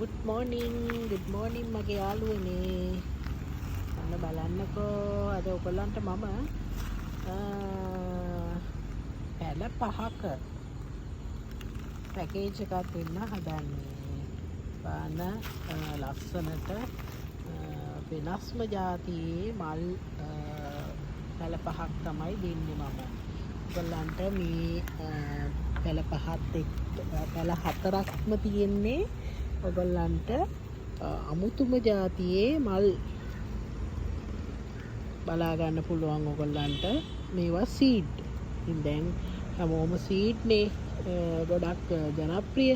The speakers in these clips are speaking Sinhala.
good morning මගේ යාළුවනේ. අන්න බලන්නකෝ අද ඔයගොල්ලන්ට මම පැල 5ක පැකේජ් එකක් දෙන්න හදන්නේ. බලන්න ලස්සනට වෙනස්ම જાතියේ මල් පැල 5ක් තමයි දෙන්නේ මම. ඔයගොල්ලන්ට මේ පැල 5ත් පැල 4ක්ම තියෙන්නේ. ඔයගොල්ලන්ට අමුතුම જાතියේ මල් බලා ගන්න පුළුවන්. ඔයගොල්ලන්ට මේවා සීඩ්. ඉතින් දැන් හැමෝම සීඩ් නේ ගොඩක් ජනප්‍රිය.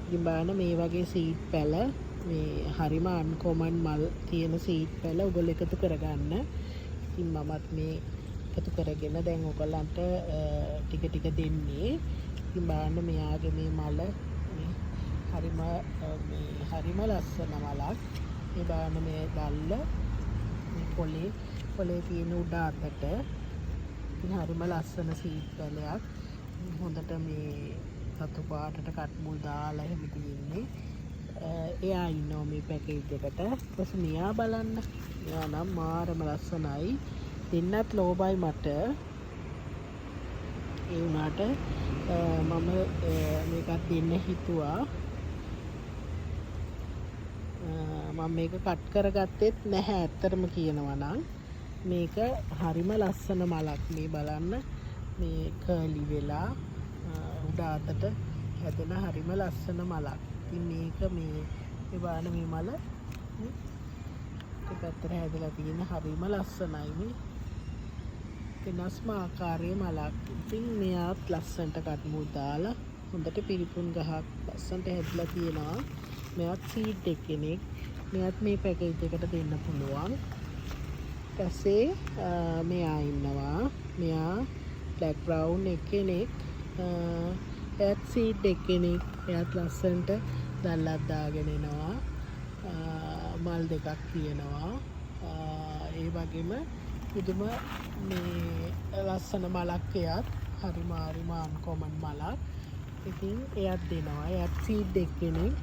ඉතින් බලන්න මේ වගේ සීඩ් පැල මේ හරිම අන්කොමන් මල් තියෙන සීඩ් පැල ඔයගොල්ලෝ එකතු කරගන්න. ඉතින් මමත් මේ එකතු කරගෙන දැන් ඔයගොල්ලන්ට ටික ටික දෙන්නේ. ඉතින් බලන්න මෙයාගේ මේ මල හරිම ලස්සන මලක්. මේ බලන්න මේ දැල්ල මේ පොලේ තියෙන උඩ අතට ඉතින් හරිම ලස්සන සීඩ් පැලයක්. හොඳට මේ සතු පාටට කට් මුල් දාලා එහෙම තියෙන්නේ. එයා ඉන්නවා මේ පැකේජ් එකට. ඊපස්සේ මෙයා බලන්න. මෙයා නම් මාරම ලස්සනයි. දෙන්නත් ලෝබයි මට. ඒ වුණාට මම මේකත් දෙන්න හිතුවා. මම මේක කට් කරගත්තෙත් නැහැ ඇත්තටම කියනවා නම්. මේක හරිම ලස්සන මලක්. මේ බලන්න මේ කර්ලි වෙලා උඩ අතට හැදෙන හරිම ලස්සන මලක්. ඉතින් මේක මේ බලන්න මේ මල දෙපැත්තට හැදලා තියෙන හරිම ලස්සනයි මේ. වෙනස්ම ආකාරයේ මලක්. ඉතින් මෙයාත් ලස්සනට කට් මුල් දාලා හොඳට පිරිපුන් ගහක් ලස්සනට හැදලා තියෙනවා. මෙයාත් සීඩ් එකෙනෙක්. මෙයාත් මේ පැකේජ් එකට දෙන්න පුළුවන්. ඊපස්සේ මෙයා ඉන්නවා. මෙයා බ්ලැක් බ්‍රවුන් එකෙනෙක්. එයාත් සීඩ් එකෙනෙක්. එයාත් ලස්සනට දැල්ලක් දාගෙන එනවා. මල් දෙකක් තියෙනවා. ඒ වගේම පුදුම මේ ලස්සන මලක්. එයාත් හරිම අන්කොමන් මලක්. ඉතින් එයාත් දෙනවා. එයාත් සීඩ් එකෙනෙක්.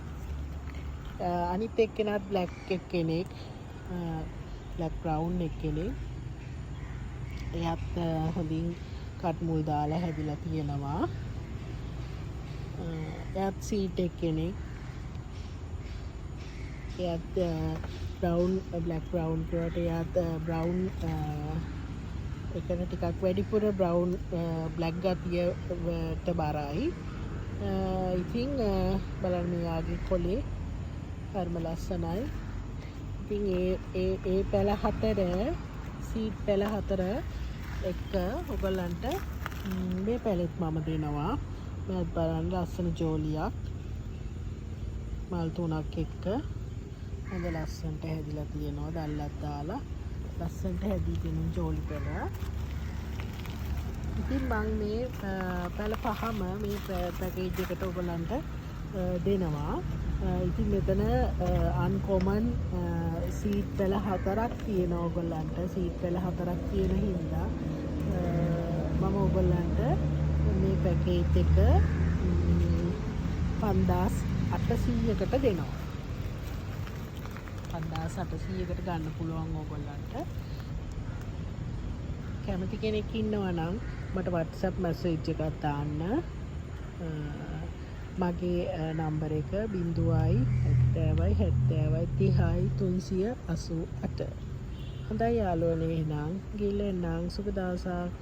අනිත් එක්කෙනාත් බ්ලැක් එක්කෙනෙක්. බ්ලැක් බ්‍රවුන් එක්කෙනෙක්. එයාත් හොඳින් කට් මුල් දාලා හැදිලා තියෙනවා. එයාත් සීඩ් එක්කෙනෙක්. එයාත් බ්‍රවුන් බ්ලැක් බ්‍රවුන් කියවට එයාත් බ්‍රවුන් එකට ටිකක් වැඩිපුර බ්‍රවුන් බ්ලැක් ගතියට බරයි. ඉතින් බලන්න මෙයාගේ කොලේ හරිම ලස්සනයි. ඉතින් ඒ පැල 4 සීඩ් පැල 4 එක ඔයගලන්ට මේ පැලෙත් මම දෙනවා. මේත් බලන්න ලස්සන ජෝලියක්. මල් 3ක් එක්ක හොඳ ලස්සනට හැදිලා තියෙනවා. දැල්ලක් දාලා ලස්සනට හැදී තියෙන ජෝලි පැල. ඉතින් මම මේ පැල 5ම මේ පැකේජ් එකට ඔයගලන්ට දෙනවා. ඉතින් මෙතන අන්කොමන් සීඩ් පැල 4ක් තියෙනවා ඔයගොල්ලන්ට. සීඩ් පැල 4ක් තියෙන හින්දා මම ඔයගොල්ලන්ට මේ පැකේජ් එක 5800කට දෙනවා. 5800කට ගන්න පුළුවන් ඔයගොල්ලන්ට. කැමති කෙනෙක් ඉන්නවා නම් මට WhatsApp මැසේජ් එකක් දාන්න. මගේ නම්බර එක 07070300388. හොඳයි යාළුවනේ. එහෙනම් ගිහින් එන්නම්. සුබ දවසක්.